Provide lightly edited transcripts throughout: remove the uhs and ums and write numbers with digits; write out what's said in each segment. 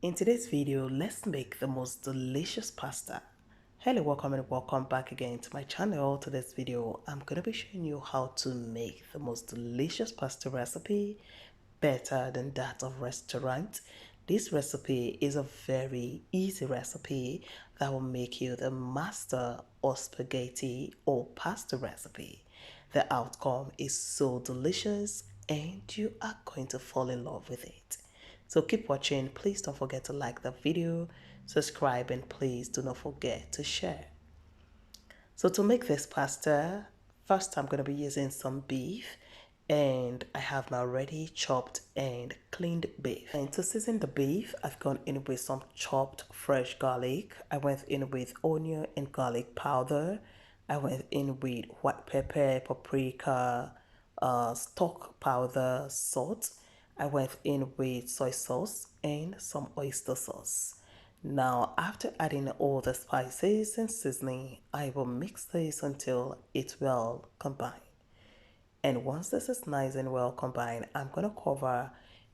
In today's video, let's make the most delicious pasta. Hello, welcome and welcome back again to my channel. Today's video, I'm going to be showing you how to make the most delicious pasta recipe, better than that of restaurant. This recipe is a very easy recipe that will make you the master of spaghetti or pasta recipe. The outcome is so delicious and you are going to fall in love with it. So keep watching. Please don't forget to like the video, subscribe, and please do not forget to share. So to make this pasta, first I'm going to be using some beef, and I have my already chopped and cleaned beef. And to season the beef, I've gone in with some chopped fresh garlic. I went in with onion and garlic powder. I went in with white pepper, paprika, stock powder, salt. I went in with soy sauce and some oyster sauce. Now, after adding all the spices and seasoning, I will mix this until it's well combined. And once this is nice and well combined, I'm going to cover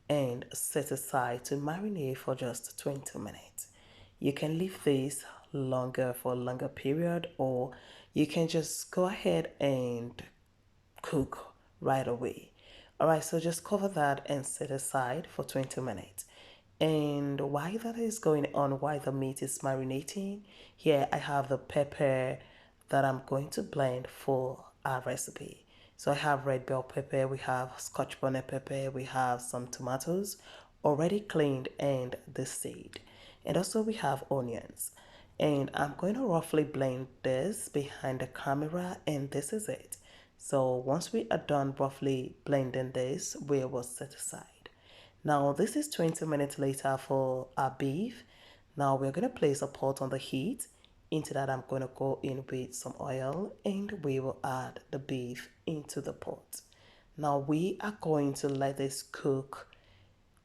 and set aside to marinate for just 20 minutes. You can leave this longer for a longer period, or you can just go ahead and cook right away. All right, so just cover that and set aside for 20 minutes. And while that is going on, while the meat is marinating, here I have the pepper that I'm going to blend for our recipe. So I have red bell pepper, we have scotch bonnet pepper, we have some tomatoes already cleaned and desseed. And also we have onions. And I'm going to roughly blend this behind the camera, and this is it. So once we are done roughly blending this, we will set aside. Now this is 20 minutes later for our beef. Now we're going to place a pot on the heat. Into that I'm going to go in with some oil, and we will add the beef into the pot. Now we are going to let this cook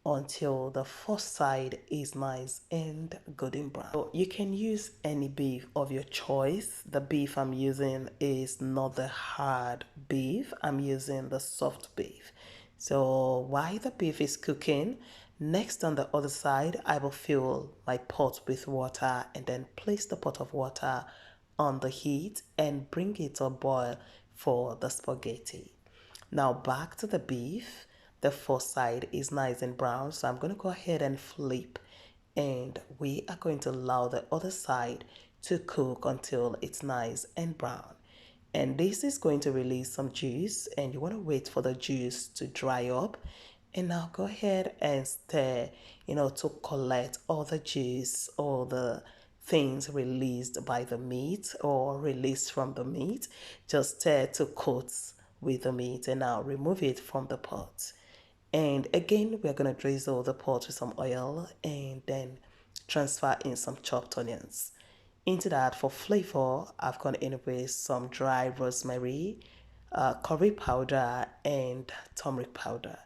until the first side is nice and golden brown. So you can use any beef of your choice. The beef I'm using is not the hard beef. I'm using the soft beef. So while the beef is cooking, next on the other side, I will fill my pot with water and then place the pot of water on the heat and bring it to a boil for the spaghetti. Now back to the beef. The first side is nice and brown, so I'm going to go ahead and flip, and we are going to allow the other side to cook until it's nice and brown. And this is going to release some juice, and you want to wait for the juice to dry up. And now go ahead and stir, to collect all the juice, all the things released by the meat or released from the meat. Just stir to coat with the meat, and now remove it from the pot. And again, we're going to drizzle the pot with some oil and then transfer in some chopped onions. Into that, for flavor, I've gone in with some dry rosemary, curry powder, and turmeric powder.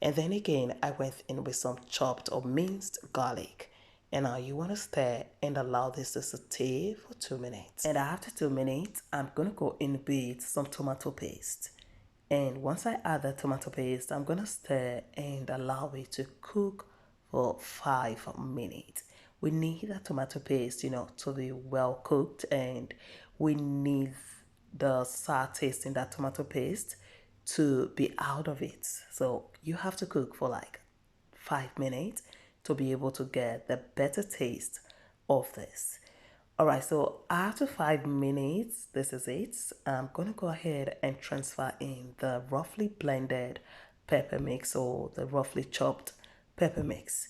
And then again, I went in with some chopped or minced garlic. And now you want to stir and allow this to saute for 2 minutes. And after 2 minutes, I'm going to go in with some tomato paste. And once I add the tomato paste, I'm going to stir and allow it to cook for 5 minutes. We need the tomato paste, to be well cooked, and we need the sour taste in that tomato paste to be out of it. So you have to cook for like 5 minutes to be able to get the better taste of this. All right, so after 5 minutes, this is it. I'm going to go ahead and transfer in the roughly blended pepper mix, or the roughly chopped pepper mix.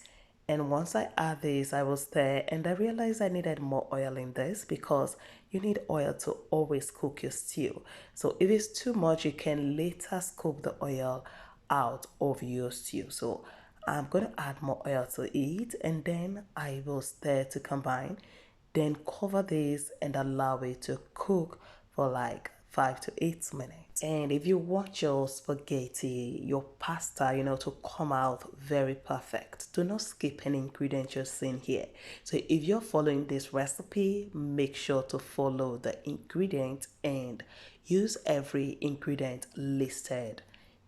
And once I add this, I will stir, and I realized I needed more oil in this because you need oil to always cook your stew. So if it's too much, you can later scoop the oil out of your stew. So I'm going to add more oil to it, and then I will stir to combine. Then cover this and allow it to cook for like 5 to 8 minutes. And if you want your spaghetti, your pasta, to come out very perfect, do not skip any ingredient you're seeing here. So if you're following this recipe, make sure to follow the ingredient and use every ingredient listed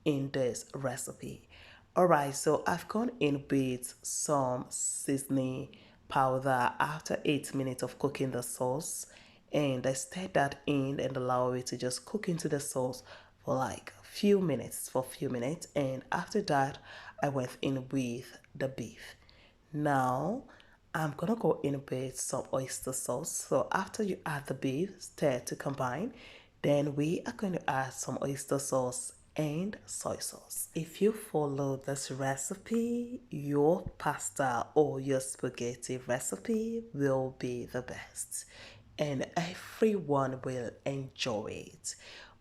in this recipe. Alright, so I've gone in with some seasoning powder after 8 minutes of cooking the sauce, and I stirred that in and allow it to just cook into the sauce for like a few minutes, and after that I went in with the beef. Now I'm gonna go in with some oyster sauce. So after you add the beef, stir to combine, then we are going to add some oyster sauce and soy sauce. If you follow this recipe, your pasta or your spaghetti recipe will be the best and everyone will enjoy it.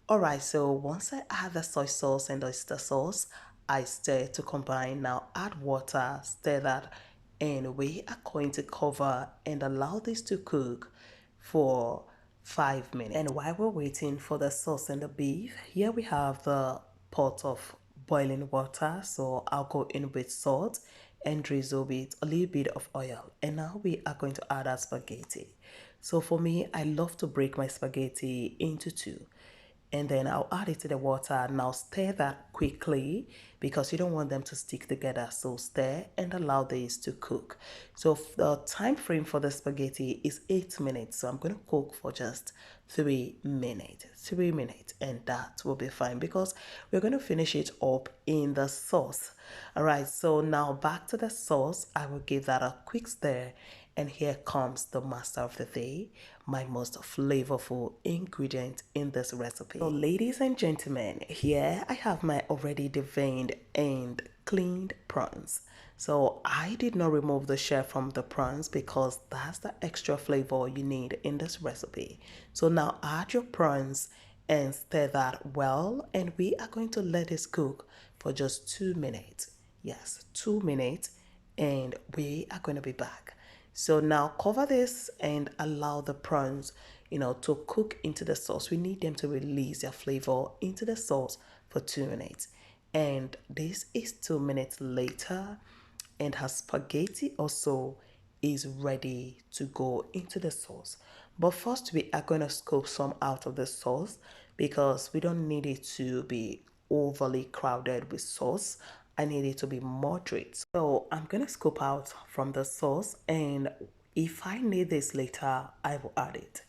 Alright, so once I add the soy sauce and oyster sauce, I stir to combine. Now add water, stir that, and we are going to cover and allow this to cook for 5 minutes. And while we're waiting for the sauce and the beef, here we have the pot of boiling water. So I'll go in with salt and drizzle with a little bit of oil. And now we are going to add our spaghetti. So for me, I love to break my spaghetti into two, and then I'll add it to the water. Now stir that quickly because you don't want them to stick together. So stir and allow this to cook. So the time frame for the spaghetti is 8 minutes. So I'm going to cook for just 3 minutes. 3 minutes, and that will be fine because we're going to finish it up in the sauce. All right, so now back to the sauce. I will give that a quick stir, and here comes the master of the day, my most flavorful ingredient in this recipe. So ladies and gentlemen, here I have my already deveined and cleaned prawns. So I did not remove the shell from the prawns because that's the extra flavor you need in this recipe. So now add your prawns and stir that well, and we are going to let this cook for just 2 minutes. Yes, 2 minutes, and we are going to be back. So now cover this and allow the prawns, to cook into the sauce. We need them to release their flavor into the sauce for 2 minutes. And this is 2 minutes later, and her spaghetti also is ready to go into the sauce. But first, we are going to scoop some out of the sauce because we don't need it to be overly crowded with sauce. I need it to be moderate. So I'm going to scoop out from the sauce, and if I need this later, I will add it.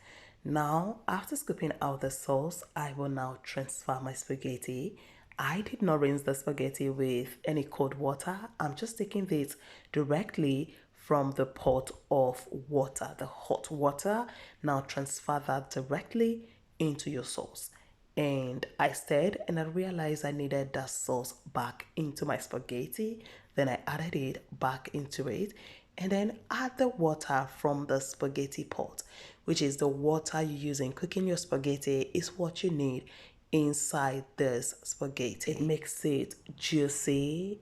Now, after scooping out the sauce, I will now transfer my spaghetti. I did not rinse the spaghetti with any cold water. I'm just taking this directly from the pot of water, the hot water. Now transfer that directly into your sauce. And I stirred, and I realized I needed that sauce back into my spaghetti. Then I added it back into it, and then add the water from the spaghetti pot, which is the water you use in cooking your spaghetti, is what you need inside this spaghetti. It makes it juicy,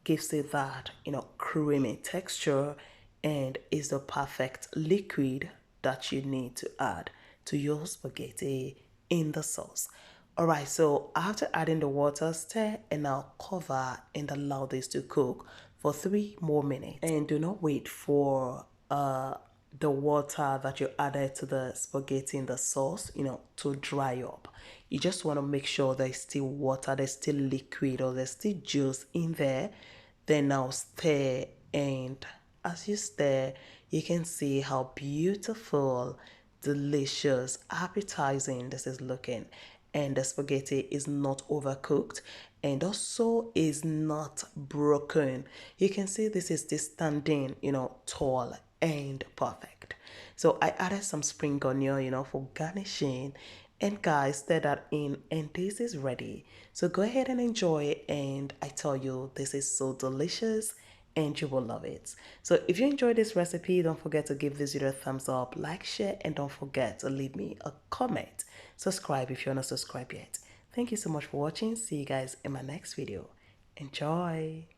gives it that, creamy texture, and is the perfect liquid that you need to add to your spaghetti in the sauce. All right, so after adding the water, stir and now cover and allow this to cook for 3 more minutes. And do not wait for the water that you added to the spaghetti in the sauce, to dry up. You just want to make sure there's still water, there's still liquid, or there's still juice in there. Then now stir, and as you stir, you can see how beautiful, delicious, appetizing this is looking. And the spaghetti is not overcooked and also is not broken. You can see this is still standing, tall and perfect. So I added some spring onion, for garnishing. And guys, stir that in, and this is ready. So go ahead and enjoy, and I tell you, this is so delicious and you will love it. So if you enjoyed this recipe, don't forget to give this video a thumbs up, like, share, and don't forget to leave me a comment. Subscribe if you're not subscribed yet. Thank you so much for watching. See you guys in my next video. Enjoy.